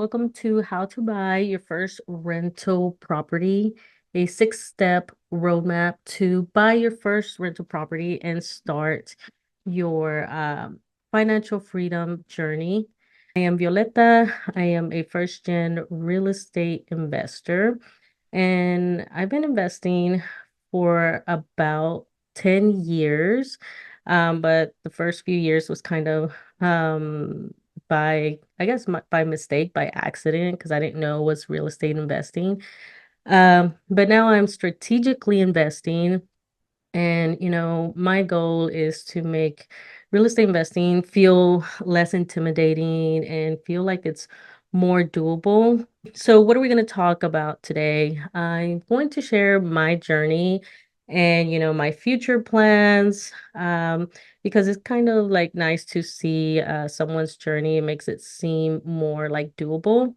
Welcome to How to Buy Your First Rental Property, a six-step roadmap to buy your first rental property and start your financial freedom journey. I am Violeta. I am a first-gen real estate investor, and I've been investing for about 10 years. But the first few years was kind of by, I guess, by mistake, by accident, because I didn't know it was real estate investing. But now I'm strategically investing, and my goal is to make real estate investing feel less intimidating and feel like it's more doable. So, what are we going to talk about today? I'm going to share my journey and my future plans, because it's kind of like nice to see someone's journey. It makes it seem more like doable.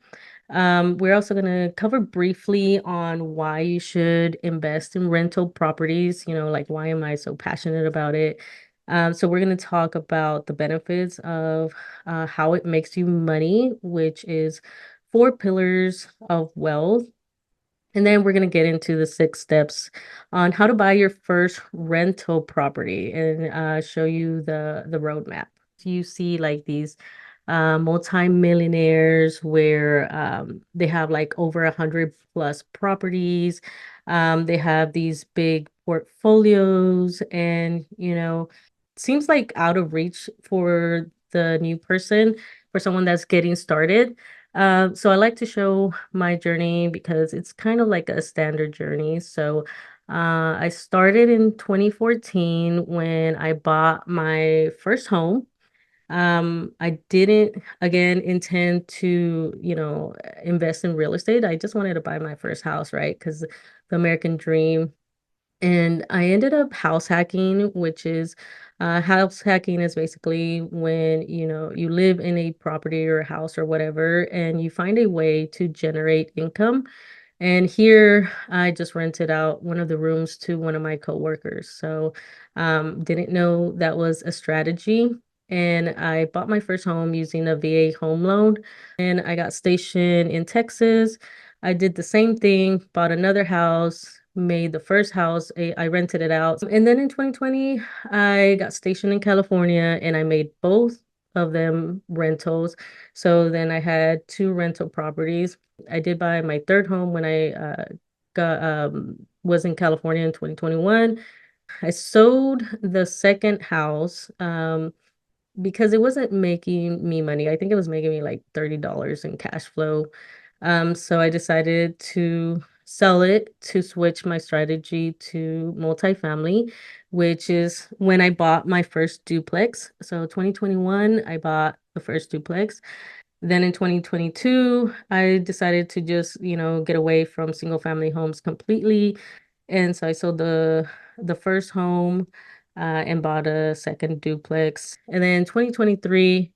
We're also going to cover briefly on why you should invest in rental properties, like why am I so passionate about it? So we're going to talk about the benefits of how it makes you money, which is four pillars of wealth. And then we're going to get into the six steps on how to buy your first rental property and show you the roadmap. You see like these multi-millionaires where they have like over 100 plus properties. They have these big portfolios and seems like out of reach for the new person, for someone that's getting started. So I like to show my journey because it's kind of like a standard journey. So I started in 2014 when I bought my first home. I didn't again intend to, invest in real estate. I just wanted to buy my first house, right? Because the American dream. And I ended up house hacking is basically when, you live in a property or a house or whatever, and you find a way to generate income. And here I just rented out one of the rooms to one of my coworkers. So didn't know that was a strategy. And I bought my first home using a VA home loan. And I got stationed in Texas. I did the same thing, bought another house, made the first house, I rented it out. And then in 2020, I got stationed in California and I made both of them rentals. So then I had two rental properties. I did buy my third home when I got was in California in 2021. I sold the second house because it wasn't making me money. I think it was making me like $30 in cash flow. So I decided to sell it to switch my strategy to multifamily, which is when I bought my first duplex. So 2021, I bought the first duplex. Then in 2022, I decided to just, get away from single family homes completely. And so I sold the first home and bought a second duplex. And then 2023,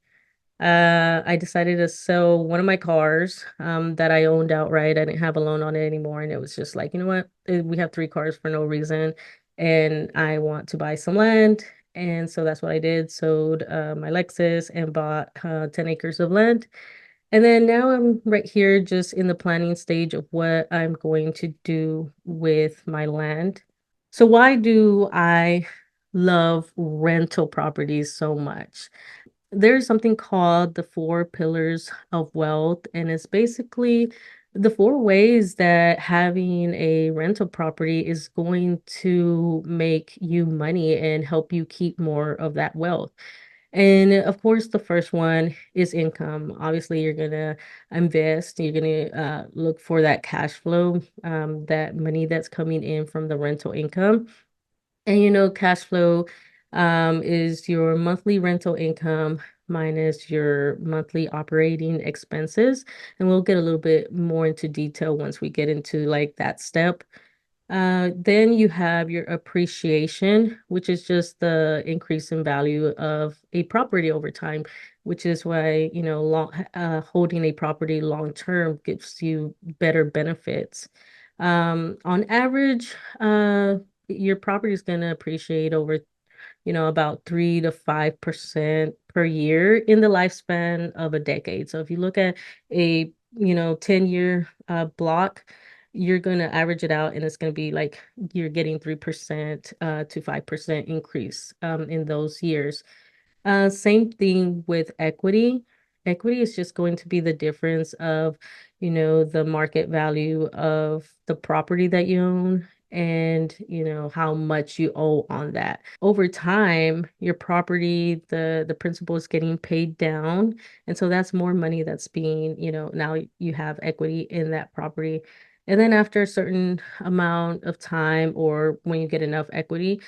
I decided to sell one of my cars that I owned outright. I didn't have a loan on it anymore. And it was just like, you know what? We have three cars for no reason. And I want to buy some land. And so that's what I did. Sold my Lexus and bought 10 acres of land. And then now I'm right here just in the planning stage of what I'm going to do with my land. So why do I love rental properties so much? There's something called the four pillars of wealth, and it's basically the four ways that having a rental property is going to make you money and help you keep more of that wealth. And of course, the first one is income. Obviously, you're gonna invest, you're gonna look for that cash flow, that money that's coming in from the rental income. And cash flow is your monthly rental income minus your monthly operating expenses. And we'll get a little bit more into detail once we get into like that step. Then you have your appreciation, which is just the increase in value of a property over time, which is why, holding a property long term gives you better benefits. On average, your property is going to appreciate over, about 3 to 5% per year in the lifespan of a decade. So if you look at a 10-year block, you're going to average it out and it's going to be like you're getting 3% to 5% increase in those years. Same thing with equity. Equity is just going to be the difference of, the market value of the property that you own and, how much you owe on that. Over time, your property, the principal is getting paid down. And so that's more money that's being, now you have equity in that property. And then after a certain amount of time or when you get enough equity,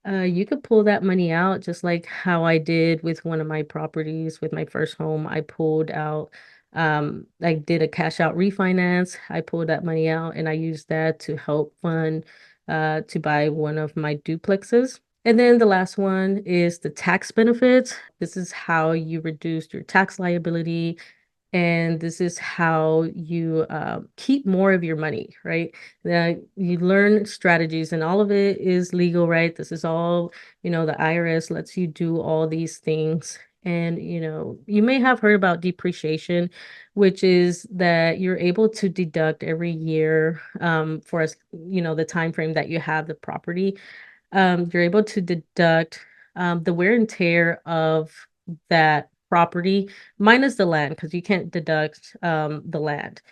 you could pull that money out just like how I did with one of my properties with my first home. I pulled out, I did a cash out refinance. I pulled that money out and I used that to help fund, to buy one of my duplexes. And then the last one is the tax benefits. This is how you reduce your tax liability and this is how you keep more of your money, right? You learn strategies, and all of it is legal, right? This is all, the IRS lets you do all these things. And, you may have heard about depreciation, which is that you're able to deduct every year for us, the time frame that you have the property. You're able to deduct the wear and tear of that property minus the land because you can't deduct the land.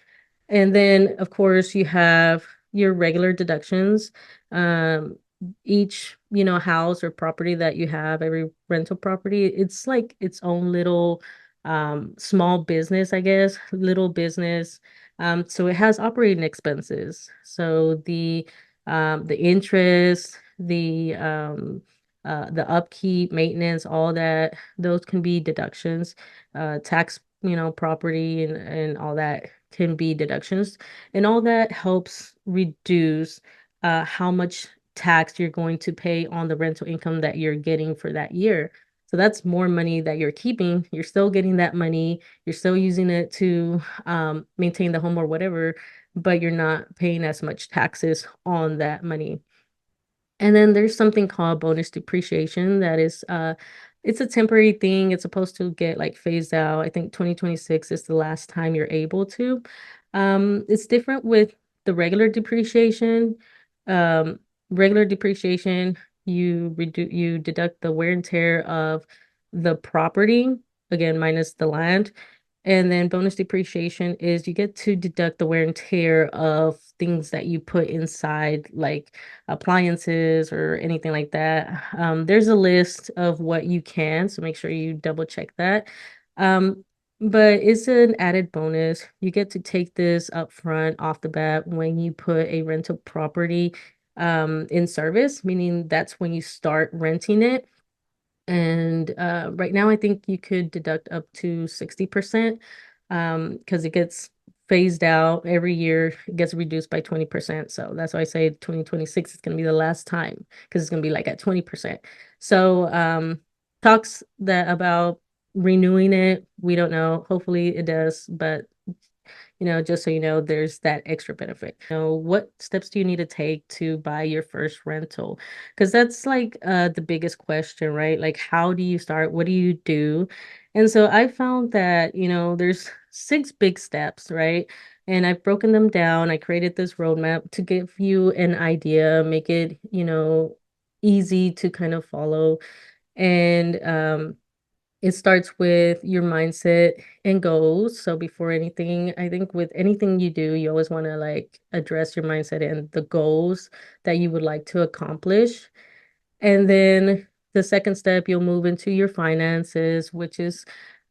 And then, of course, you have your regular deductions. Um, each, house or property that you have, every rental property, it's like its own little small business, I guess, little business. So it has operating expenses. So the interest, the upkeep, maintenance, all that, those can be deductions. Tax, property and all that can be deductions. And all that helps reduce how much tax you're going to pay on the rental income that you're getting for that year. So that's more money that you're keeping. You're still getting that money. You're still using it to maintain the home or whatever, but you're not paying as much taxes on that money. And then there's something called bonus depreciation that is it's a temporary thing. It's supposed to get like phased out. I think 2026 is the last time you're able to. It's different with the regular depreciation. Um, Regular depreciation, you deduct the wear and tear of the property, again, minus the land. And then bonus depreciation is you get to deduct the wear and tear of things that you put inside, like appliances or anything like that. There's a list of what you can, so make sure you double check that. Um, but it's an added bonus. You get to take this up front off the bat when you put a rental property in service, meaning that's when you start renting it. And right now, I think you could deduct up to 60% because it gets phased out every year. It gets reduced by 20%. So that's why I say 2026 is going to be the last time because it's going to be like at 20%. So talks that about renewing it. We don't know. Hopefully it does, but just so you know, there's that extra benefit. What steps do you need to take to buy your first rental? Because that's like the biggest question, right? Like, how do you start? What do you do? And so I found that, there's 6 big steps, right? And I've broken them down. I created this roadmap to give you an idea, make it, easy to kind of follow. And it starts with your mindset and goals. So before anything, I think with anything you do, you always want to like address your mindset and the goals that you would like to accomplish. And then the second step, you'll move into your finances, which is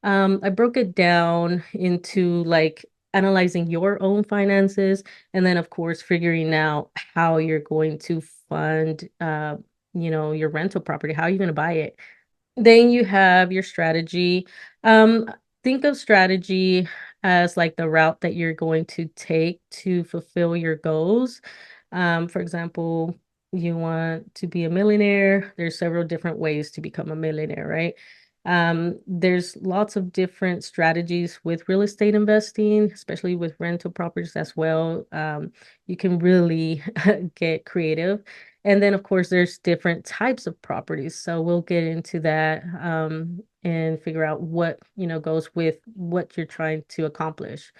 I broke it down into like analyzing your own finances and then of course figuring out how you're going to fund your rental property, how are you going to buy it. Then you have your strategy. Think of strategy as like the route that you're going to take to fulfill your goals. For example, you want to be a millionaire. There's several different ways to become a millionaire, right? There's lots of different strategies with real estate investing, especially with rental properties as well. You can really get creative. And then, of course, there's different types of properties. So we'll get into that and figure out what, goes with what you're trying to accomplish.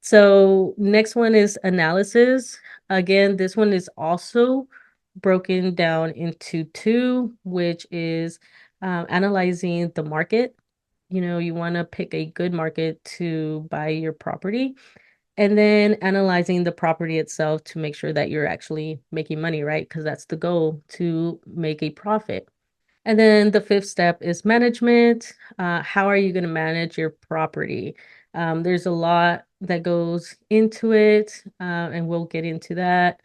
So next one is analysis. Again, this one is also broken down into two, which is analyzing the market. You want to pick a good market to buy your property, and then analyzing the property itself to make sure that you're actually making money, right? Because that's the goal, to make a profit. And then the fifth step is management. How are you going to manage your property? There's a lot that goes into it, and we'll get into that.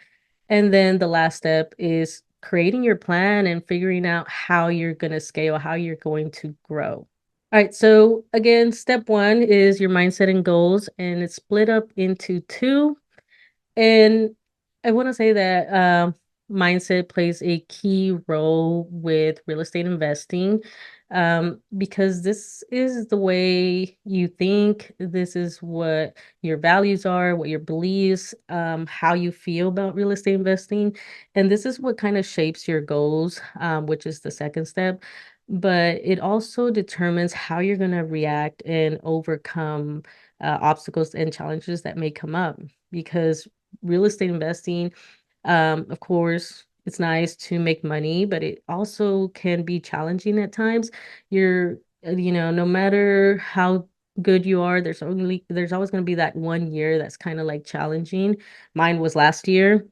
And then the last step is creating your plan and figuring out how you're going to scale, how you're going to grow. All right, so again, step one is your mindset and goals, and it's split up into two. And I want to say that mindset plays a key role with real estate investing, because this is the way you think, this is what your values are, what your beliefs, how you feel about real estate investing. And this is what kind of shapes your goals, which is the second step. But it also determines how you're going to react and overcome obstacles and challenges that may come up, because real estate investing, of course, it's nice to make money, but it also can be challenging at times. No matter how good you are, there's always going to be that one year that's kind of like challenging. Mine was last year.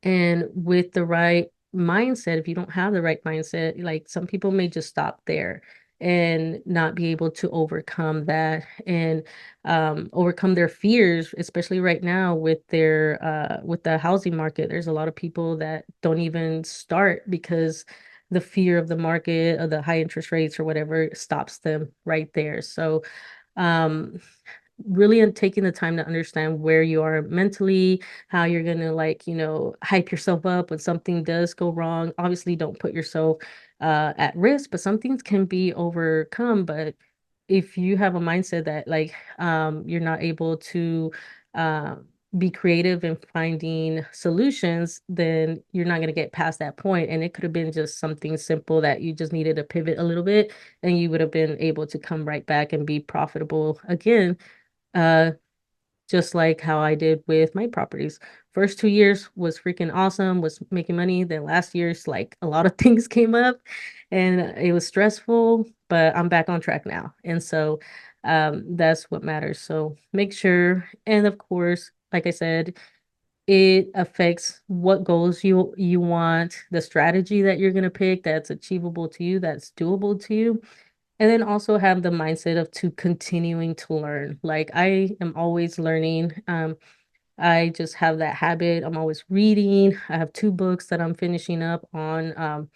And with the right mindset, if you don't have the right mindset, like some people may just stop there and not be able to overcome that, and overcome their fears, especially right now with with the housing market. There's a lot of people that don't even start because the fear of the market, of the high interest rates or whatever, stops them right there. So um really taking the time to understand where you are mentally, how you're gonna, like, hype yourself up when something does go wrong. Obviously, don't put yourself at risk, but some things can be overcome. But if you have a mindset that, like, you're not able to uh, be creative in finding solutions, then you're not going to get past that point. And it could have been just something simple that you just needed to pivot a little bit, and you would have been able to come right back and be profitable again, uh, just like how I did with my properties. First 2 years was freaking awesome, was making money. Then last year's, like, a lot of things came up and it was stressful, but I'm back on track now. And so that's what matters. So make sure, and of course, like I said, it affects what goals you want, the strategy that you're going to pick that's achievable to you, that's doable to you. And then also have the mindset of to continuing to learn. Like, I am always learning. I just have that habit. I'm always reading. I have two books that I'm finishing up on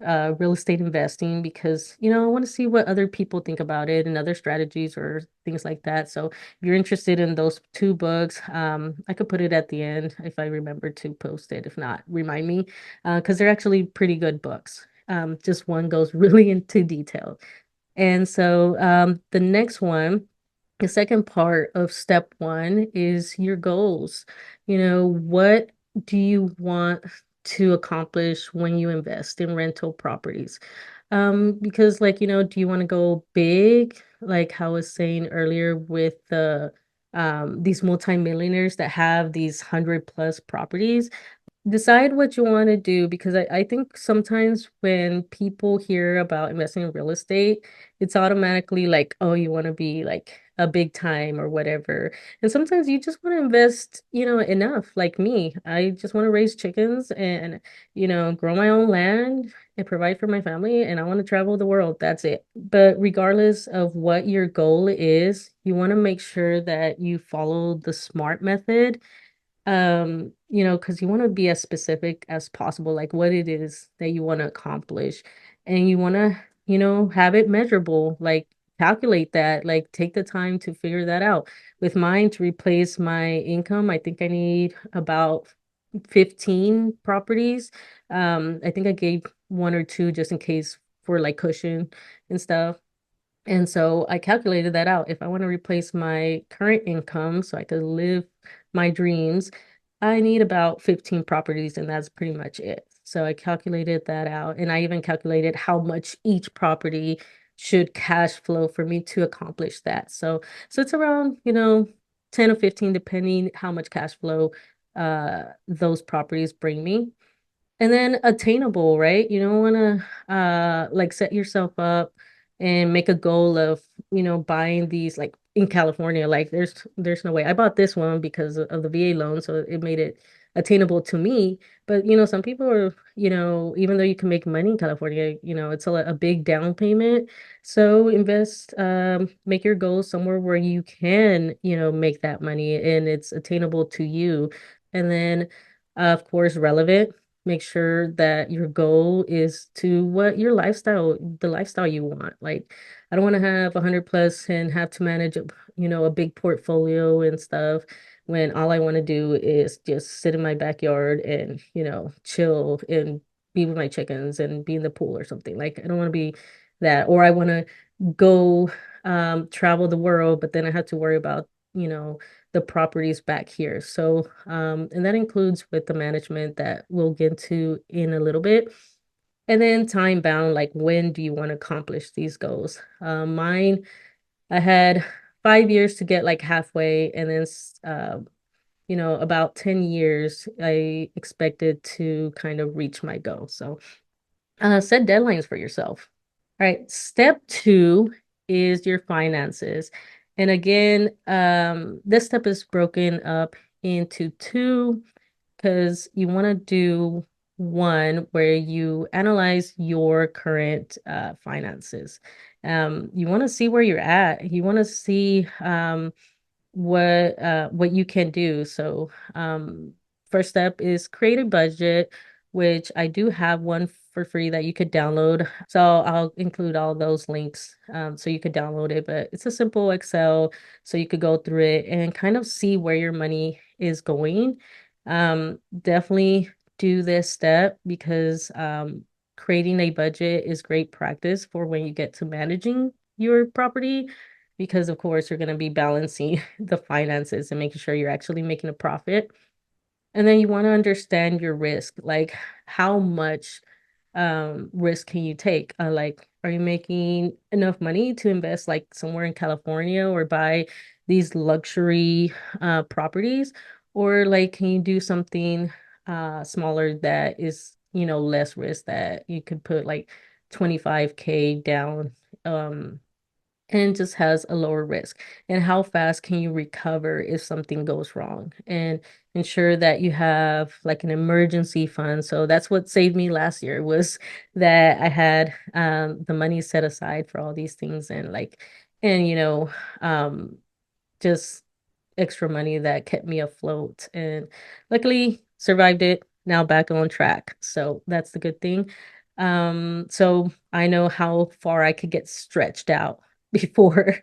real estate investing, because I want to see what other people think about it and other strategies or things like that. So if you're interested in those two books, I could put it at the end if I remember to post it. If not, remind me, because they're actually pretty good books. Just one goes really into detail. And so the next one, the second part of step one, is your goals. What do you want to accomplish when you invest in rental properties? Because, like, do you want to go big, like how I was saying earlier with these multimillionaires that have these 100+ properties? Decide what you want to do, because I think sometimes when people hear about investing in real estate, it's automatically like, oh, you want to be like a big time or whatever. And sometimes you just want to invest, enough. Like me, I just want to raise chickens and, grow my own land and provide for my family, and I want to travel the world. That's it. But regardless of what your goal is, you want to make sure that you follow the SMART method, because you want to be as specific as possible, like what it is that you want to accomplish. And you want to, have it measurable, like calculate that, like take the time to figure that out. With mine, to replace my income, I think I need about 15 properties. I think I gave one or two just in case, for like cushion and stuff. And so I calculated that out. If I want to replace my current income so I could live my dreams, I need about 15 properties, and that's pretty much it. So I calculated that out, and I even calculated how much each property should cash flow for me to accomplish that. So it's around, 10 or 15, depending how much cash flow those properties bring me. And then attainable, right? You don't want to like set yourself up and make a goal of, buying these like in California. Like there's no way. I bought this one because of the VA loan, so it made it attainable to me. But some people are, even though you can make money in California, it's a big down payment. So invest, make your goals somewhere where you can, make that money and it's attainable to you. And then, of course, relevant. Make sure that your goal is to what your lifestyle, the lifestyle you want. Like, I don't want to have 100 plus and have to manage, a big portfolio and stuff when all I want to do is just sit in my backyard and, chill and be with my chickens and be in the pool or something. Like, I don't want to be that. Or I want to go travel the world, but then I have to worry about, the properties back here. So, and that includes with the management that we'll get to in a little bit. And then time bound, like when do you want to accomplish these goals? Mine, I had 5 years to get like halfway, and then about 10 years, I expected to kind of reach my goal. So set deadlines for yourself. All right. Step two is your finances. And again, this step is broken up into two because you want to do one where you analyze your current finances. You want to see where you're at. You want to see what you can do. So first step is create a budget, which I do have one for free that you could download. So I'll include all those links so you could download it. But it's a simple Excel, so you could go through it and kind of see where your money is going. Definitely do this step because creating a budget is great practice for when you get to managing your property because of course you're going to be balancing the finances and making sure you're actually making a profit. And then you want to understand your risk, like how much risk can you take? Like, are you making enough money to invest like somewhere in California or buy these luxury properties? Or like, can you do something smaller that is, less risk that you could put like 25K down and just has a lower risk. And how fast can you recover if something goes wrong? And ensure that you have like an emergency fund. So that's what saved me last year was that I had the money set aside for all these things and and um just extra money that kept me afloat and luckily survived it. Now back on track. So that's the good thing. So I know how far I could get stretched out before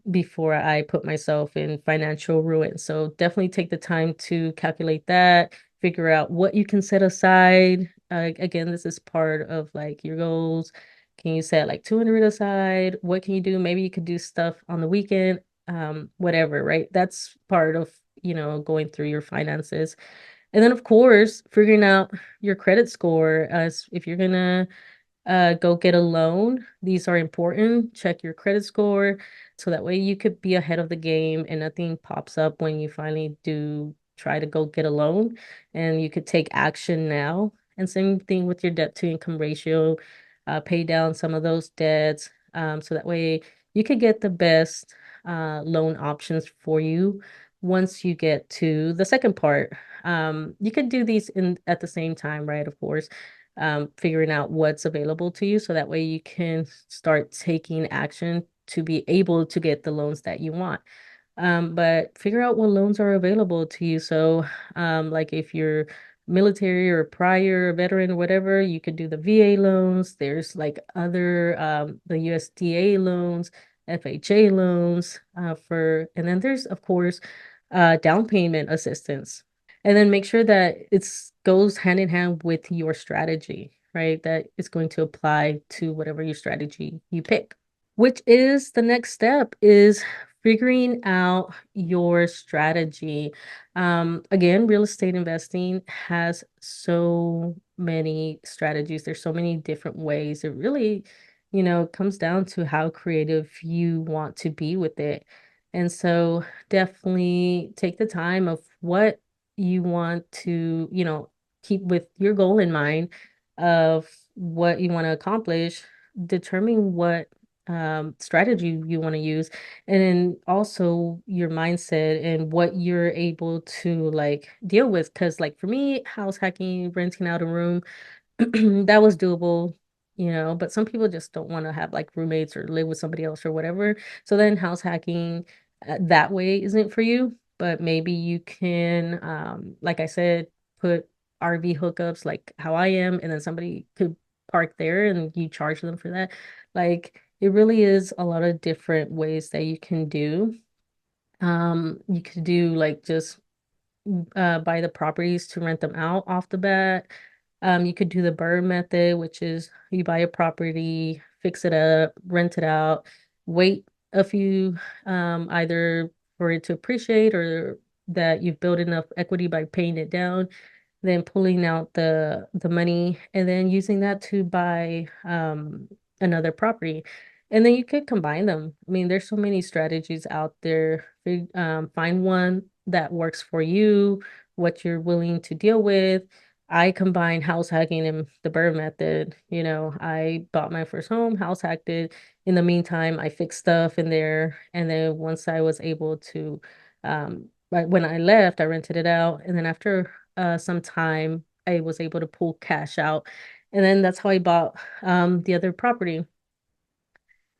before I put myself in financial ruin. So definitely take the time to calculate that, figure out what you can set aside. Again, this is part of like your goals. Can you set like 200 aside? What can you do? Maybe you could do stuff on the weekend, whatever, right? That's part of, going through your finances. And then of course, figuring out your credit score as if you're gonna go get a loan. These are important. Check your credit score so that way you could be ahead of the game and nothing pops up when you finally do try to go get a loan and you could take action now. And same thing with your debt to income ratio. Pay down some of those debts so that way you could get the best loan options for you once you get to the second part. You could do these in at the same time, right? Of course, figuring out what's available to you so that way you can start taking action to be able to get the loans that you want. But figure out what loans are available to you. So, like if you're military or prior or veteran or whatever, you could do the VA loans. There's like other the USDA loans, FHA loans and then there's of course down payment assistance. And then make sure that it's goes hand in hand with your strategy, right? That it's going to apply to whatever your strategy you pick. Which is the next step is figuring out your strategy. Again, real estate investing has so many strategies. There's so many different ways. It really, comes down to how creative you want to be with it. And so definitely take the time of what you want to, keep with your goal in mind of what you want to accomplish, determine what strategy you want to use, and then also your mindset and what you're able to like deal with. Because like for me, house hacking, renting out a room, that was doable, but some people just don't want to have like roommates or live with somebody else or whatever. So then house hacking that way isn't for you, but maybe you can, like I said, put RV hookups like how I am, and then somebody could park there and you charge them for that. Like it really is a lot of different ways that you can do. You could do like just buy the properties to rent them out off the bat. You could do the burn method, which is you buy a property, fix it up, rent it out, wait a few, either for it to appreciate or that you've built enough equity by paying it down, then pulling out the money and then using that to buy another property. And then you could combine them. I mean, there's so many strategies out there. Find one that works for you, what you're willing to deal with. I combine house hacking and the bird method. I bought my first home, house hacked it. In the meantime, I fixed stuff in there. And then once I was able to, when I left, I rented it out. And then after some time, I was able to pull cash out. And then that's how I bought the other property.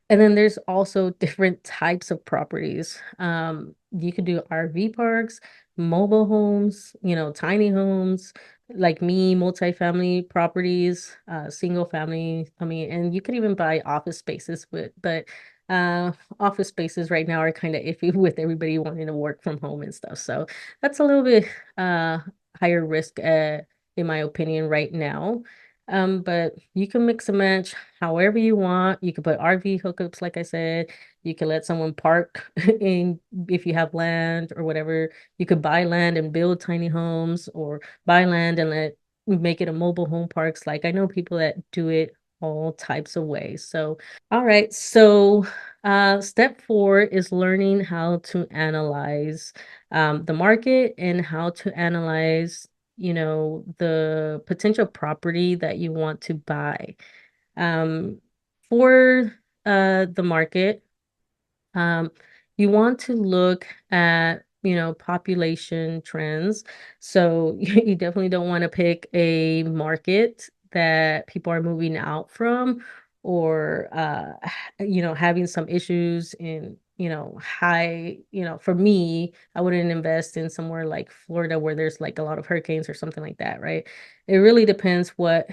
And then there's also different types of properties. You could do RV parks, mobile homes, tiny homes, like me, multifamily properties, single family. I mean, and you could even buy office spaces but uh office spaces right now are kind of iffy with everybody wanting to work from home and stuff. So that's a little bit uh higher risk in my opinion right now. But you can mix and match however you want. You can put RV hookups, like I said. You can let someone park in if you have land or whatever. You could buy land and build tiny homes or buy land and make it a mobile home parks. Like I know people that do it all types of ways. So, all right. So, step 4 is learning how to analyze the market and how to analyze the potential property that you want to buy. Um, for the market, um, you want to look at, population trends. So you definitely don't want to pick a market that people are moving out from or having some issues in, high, for me, I wouldn't invest in somewhere like Florida where there's like a lot of hurricanes or something like that, right? It really depends what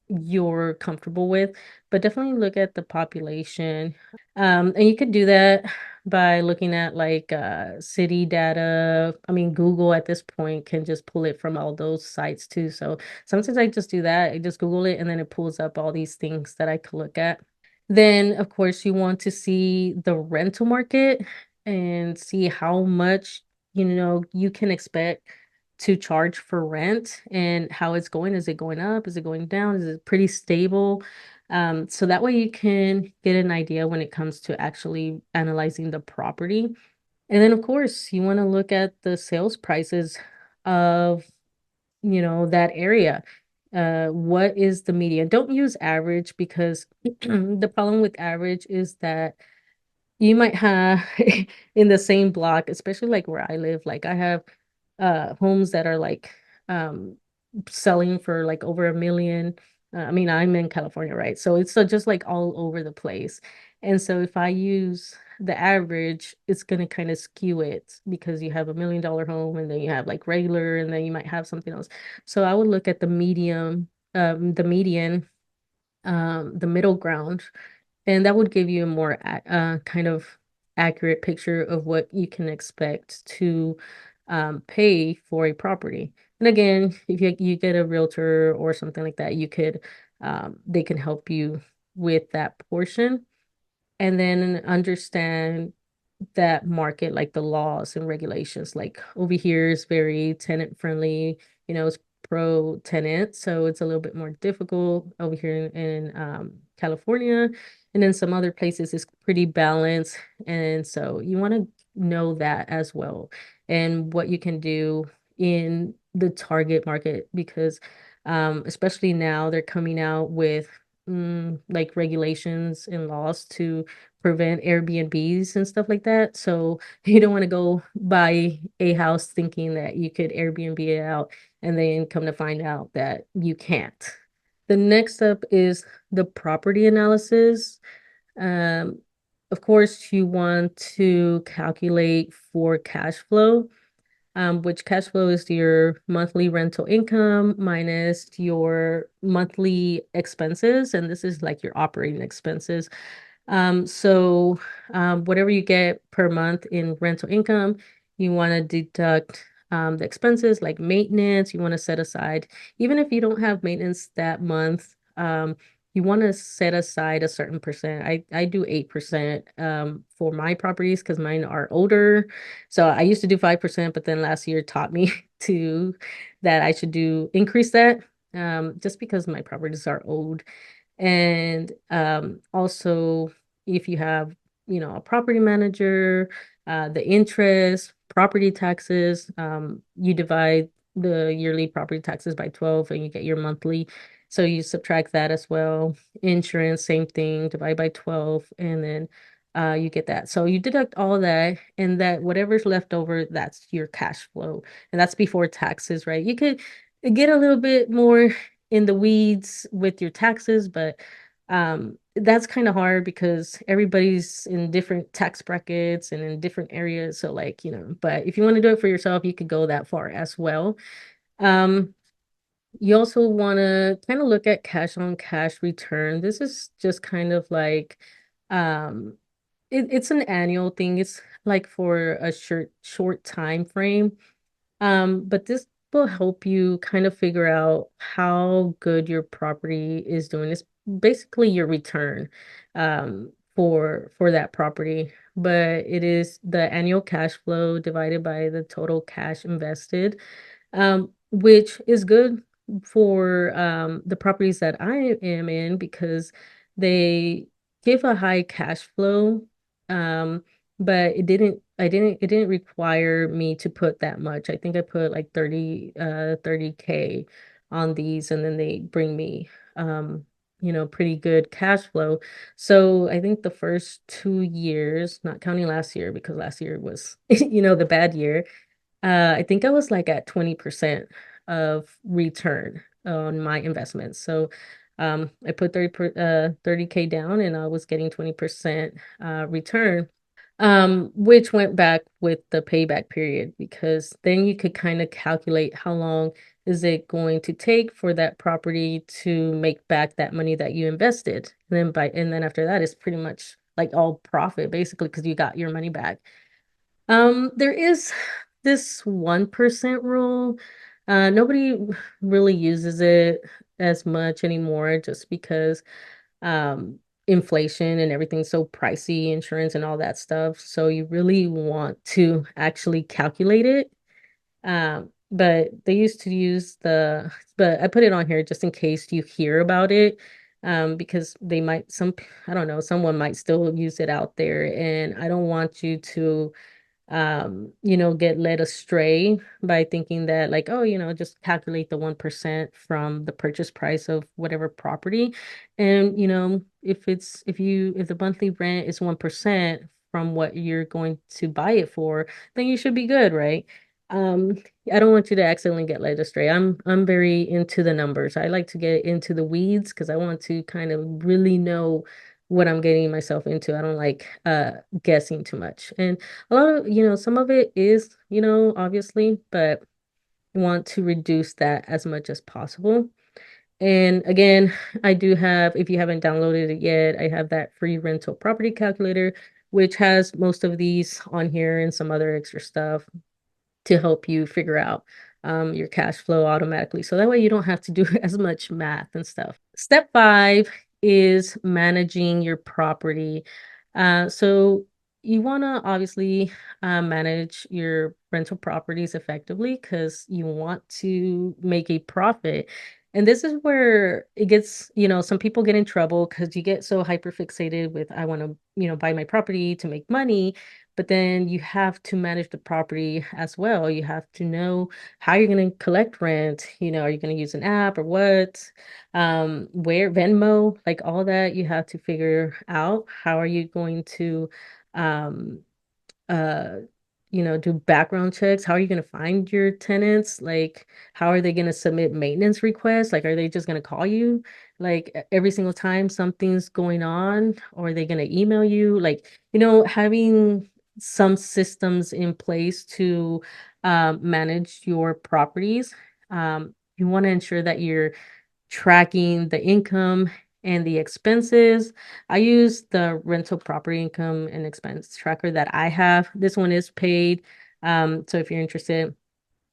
you're comfortable with, but definitely look at the population. And you could do that by looking at like city data. I mean, Google at this point can just pull it from all those sites too. So sometimes I just do that. I just Google it and then it pulls up all these things that I could look at. Then, of course, you want to see the rental market and see how much, you can expect to charge for rent and how it's going. Is it going up? Is it going down? Is it pretty stable? So that way you can get an idea when it comes to actually analyzing the property. And then, of course, you want to look at the sales prices of, that area. What is the median? Don't use average because the problem with average is that you might have in the same block, especially like where I live, like I have homes that are like um selling for like over 1 million. I mean, I'm in California, right? So it's just like all over the place. And so if I use the average, it's gonna kind of skew it because you have $1 million home and then you have like regular and then you might have something else. So I would look at the median, the middle ground, and that would give you a more kind of accurate picture of what you can expect to pay for a property. And again, if you get a realtor or something like that, they can help you with that portion. And then understand that market, like the laws and regulations. Like over here is very tenant friendly, it's pro tenant, so it's a little bit more difficult over here in California. And then some other places is pretty balanced. And so you want to know that as well and what you can do in the target market because especially now they're coming out with like regulations and laws to prevent Airbnbs and stuff like that. So you don't want to go buy a house thinking that you could Airbnb it out and then come to find out that you can't. The next step is the property analysis. Um, of course, you want to calculate for cash flow, which cash flow is your monthly rental income minus your monthly expenses. And this is like your operating expenses. So whatever you get per month in rental income, you want to deduct the expenses like maintenance. You want to set aside, even if you don't have maintenance that month, you want to set aside a certain percent. I do 8% for my properties because mine are older. So I used to do 5%, but then last year taught me to that I should do increase that just because my properties are old. And also, if you have, a property manager, the interest, property taxes, you divide the yearly property taxes by 12 and you get your monthly. So you subtract that as well. Insurance, same thing, divide by 12, and then you get that. So you deduct all that, and that whatever's left over, that's your cash flow. And that's before taxes, right? You could get a little bit more in the weeds with your taxes, but that's kind of hard because everybody's in different tax brackets and in different areas. So like, but if you want to do it for yourself, you could go that far as well. Um, you also want to kind of look at cash on cash return. This is just kind of like um it's an annual thing. It's like for a short time frame. But this will help you kind of figure out how good your property is doing. It's basically your return for that property. But it is the annual cash flow divided by the total cash invested, which is good for the properties that I am in because they give a high cash flow. But it didn't require me to put that much. I think I put like 30K on these and then they bring me pretty good cash flow. So I think the first 2 years, not counting last year because last year was the bad year, I think I was like at 20% of return on my investments. So I put 30K down and I was getting 20% return, which went back with the payback period because then you could kind of calculate how long is it going to take for that property to make back that money that you invested. And then after that, it's pretty much like all profit basically because you got your money back. There is this 1% rule. Nobody really uses it as much anymore just because inflation and everything's so pricey, insurance and all that stuff. So you really want to actually calculate it. But they used to use but I put it on here just in case you hear about it. Because I don't know, someone might still use it out there, and I don't want you to get led astray by thinking that like, oh, just calculate the 1% from the purchase price of whatever property. And, if the monthly rent is 1% from what you're going to buy it for, then you should be good, right? Um, I don't want you to accidentally get led astray. I'm very into the numbers. I like to get into the weeds because I want to kind of really know what I'm getting myself into. I don't like guessing too much. And a lot of, some of it is, obviously, but want to reduce that as much as possible. And again, I do have, if you haven't downloaded it yet, I have that free rental property calculator, which has most of these on here and some other extra stuff to help you figure out your cash flow automatically. So that way you don't have to do as much math and stuff. Step 5 is managing your property. So you want to obviously manage your rental properties effectively because you want to make a profit. And this is where it gets, some people get in trouble because you get so hyper fixated with, I want to, buy my property to make money. But then you have to manage the property as well. You have to know how you're going to collect rent. Are you going to use an app or what? Where Venmo, like all that, you have to figure out. How are you going to um uh do background checks? How are you going to find your tenants? Like, how are they going to submit maintenance requests? Like, are they just going to call you like every single time something's going on, or are they going to email you? Like, having some systems in place to manage your properties. You want to ensure that you're tracking the income and the expenses. I use the rental property income and expense tracker that I have. This one is paid. So if you're interested,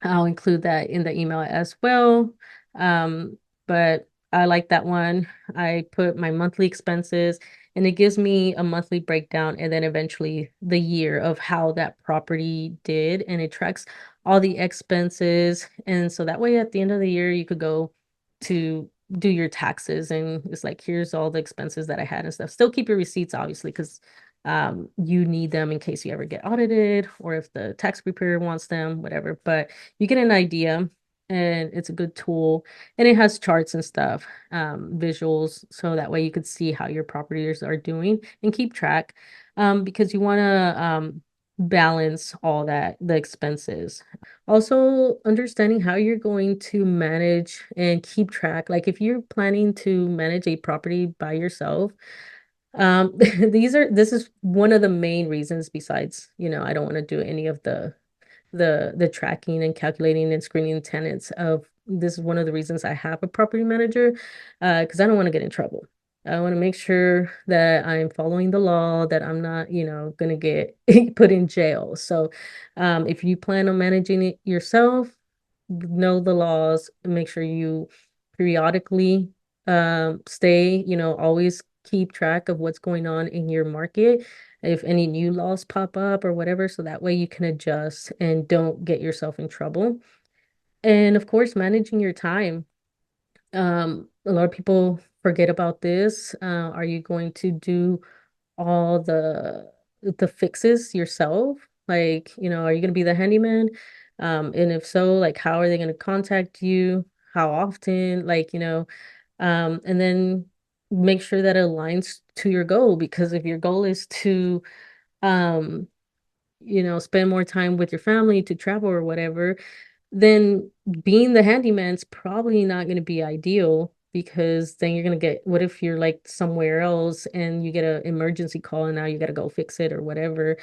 I'll include that in the email as well. But I like that one. I put my monthly expenses and it gives me a monthly breakdown and then eventually the year of how that property did. And it tracks all the expenses. And so that way at the end of the year, you could go to do your taxes and it's like, here's all the expenses that I had and stuff. Still keep your receipts, obviously, because you need them in case you ever get audited or if the tax preparer wants them, whatever. But you get an idea and it's a good tool and it has charts and stuff, visuals, so that way you could see how your properties are doing and keep track, because you want to balance all that, the expenses. Also, understanding how you're going to manage and keep track. Like if you're planning to manage a property by yourself, this is one of the main reasons besides, I don't want to do any of the tracking and calculating and screening tenants of this is one of the reasons I have a property manager, because I don't want to get in trouble. I want to make sure that I'm following the law, that I'm not, gonna get put in jail. So, if you plan on managing it yourself, know the laws, make sure you periodically stay, always keep track of what's going on in your market, if any new laws pop up or whatever, so that way you can adjust and don't get yourself in trouble. And of course, managing your time. A lot of people forget about this. Are you going to do all the fixes yourself? Like, are you going to be the handyman? And if so, like, how are they going to contact you? How often? Like, and then make sure that it aligns to your goal, because if your goal is to, um, spend more time with your family, to travel or whatever, then being the handyman's probably not going to be ideal, because then you're going to get, what if you're like somewhere else and you get an emergency call and now you got to go fix it or whatever.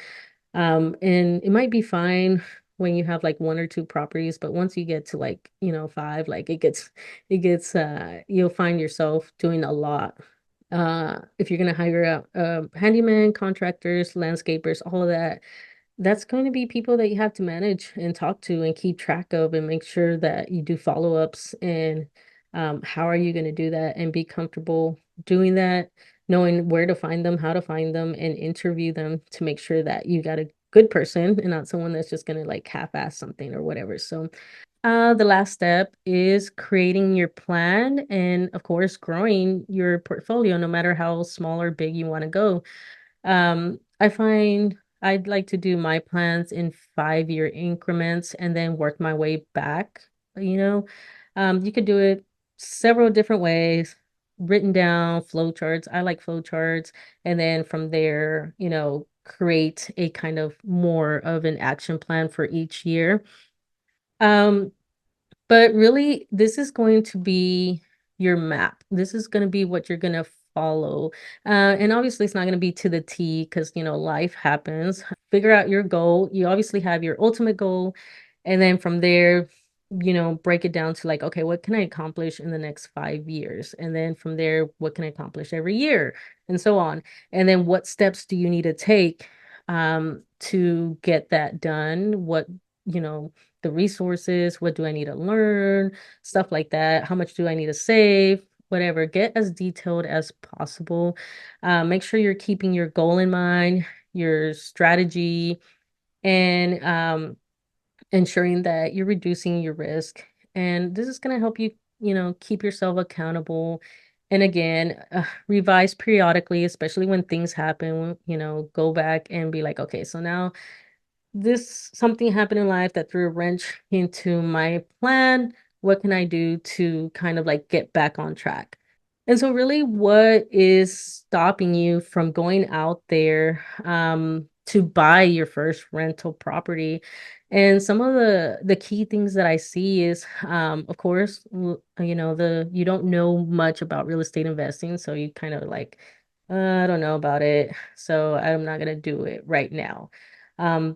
And it might be fine when you have like one or two properties, but once you get to like, five, like you'll find yourself doing a lot. If you're going to hire out handyman, contractors, landscapers, all of that, that's going to be people that you have to manage and talk to and keep track of and make sure that you do follow-ups. And how are you going to do that and be comfortable doing that, knowing where to find them, how to find them, and interview them to make sure that you got a good person and not someone that's just going to like half-ass something or whatever. So the last step is creating your plan and, of course, growing your portfolio, no matter how small or big you want to go. I find I'd like to do my plans in 5-year increments and then work my way back, you know. You could do it several different ways, written down, flow charts. I like flow charts. And then from there, create a kind of more of an action plan for each year. Um, but really, this is going to be your map. This is going to be what you're going to follow. And obviously, it's not going to be to the T because, life happens. Figure out your goal. You obviously have your ultimate goal. And then from there, break it down to like, okay, what can I accomplish in the next 5 years? And then from there, what can I accomplish every year? And so on. And then what steps do you need to take to get that done? What, you know, the resources, what do I need to learn, stuff like that. How much do I need to save? Whatever. Get as detailed as possible. Make sure you're keeping your goal in mind. your strategy, and ensuring that you're reducing your risk. And this is going to help you, keep yourself accountable. And again, revise periodically, especially when things happen, go back and be like, okay, so now this something happened in life that threw a wrench into my plan. What can I do to kind of like get back on track? And so really what is stopping you from going out there to buy your first rental property? And some of the key things that I see is of course the you don't know much about real estate investing, so you kind of like I don't know about it, so I'm not gonna do it right now.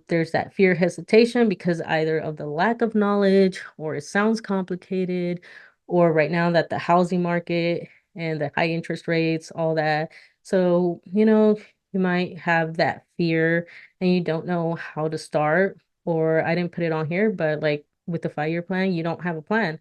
There's that fear hesitation because either of the lack of knowledge or it sounds complicated, or right now that the housing market and the high interest rates, all that. So, you might have that fear and you don't know how to start, or I didn't put it on here, but like with the 5-year plan, you don't have a plan.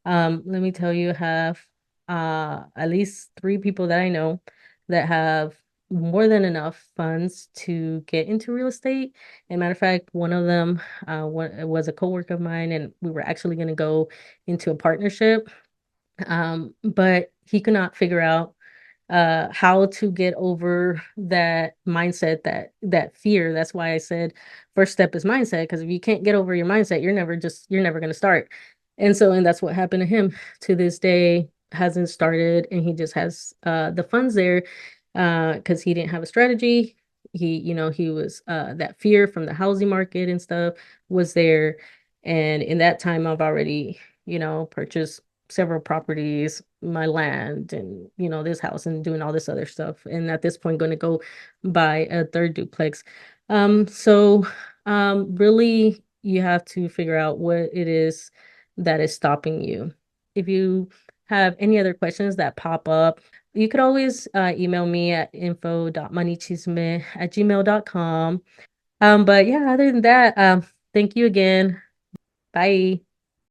Let me tell you, have at least 3 people that I know that have more than enough funds to get into real estate. And matter of fact, one of them was a coworker of mine, and we were actually going to go into a partnership. But he could not figure out how to get over that mindset, that fear. That's why I said first step is mindset, because if you can't get over your mindset, you're never going to start. And that's what happened to him. To this day hasn't started, and he just has the funds there because he didn't have a strategy. He was that fear from the housing market and stuff was there. And in that time I've already, purchased several properties, my land, and this house, and doing all this other stuff. And at this point, going to go buy a third duplex. Really, you have to figure out what it is that is stopping you. If you have any other questions that pop up, you could always email me at info.moneychisme@gmail.com. But yeah, other than that, thank you again. Bye.